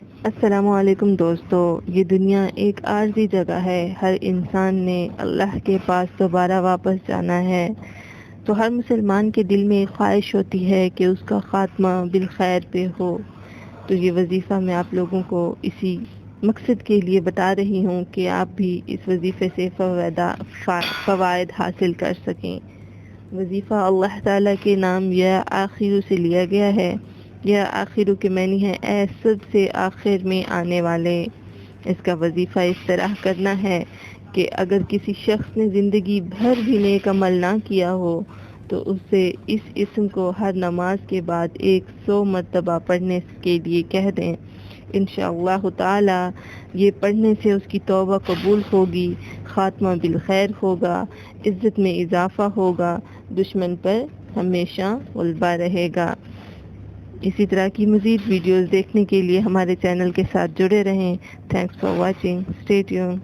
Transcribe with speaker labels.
Speaker 1: السلام علیکم دوستو، یہ دنیا ایک عارضی جگہ ہے۔ ہر انسان نے اللہ کے پاس دوبارہ واپس جانا ہے، تو ہر مسلمان کے دل میں ایک خواہش ہوتی ہے کہ اس کا خاتمہ بالخیر پہ ہو۔ تو یہ وظیفہ میں آپ لوگوں کو اسی مقصد کے لیے بتا رہی ہوں کہ آپ بھی اس وظیفے سے فوائد حاصل کر سکیں۔ وظیفہ اللہ تعالیٰ کے نام یا آخر سے لیا گیا ہے۔ یا آخر کے معنی ہے اے سب سے آخر میں آنے والے۔ اس کا وظیفہ اس طرح کرنا ہے کہ اگر کسی شخص نے زندگی بھر بھی نیک عمل نہ کیا ہو تو اس سے اس اسم کو ہر نماز کے بعد 100 مرتبہ پڑھنے کے لیے کہہ دیں۔ انشاءاللہ تعالی یہ پڑھنے سے اس کی توبہ قبول ہوگی، خاتمہ بالخیر ہوگا، عزت میں اضافہ ہوگا، دشمن پر ہمیشہ غلبہ رہے گا۔ اسی طرح کی مزید ویڈیوز دیکھنے کے لیے ہمارے چینل کے ساتھ جڑے رہیں۔ Thanks for watching, stay tune.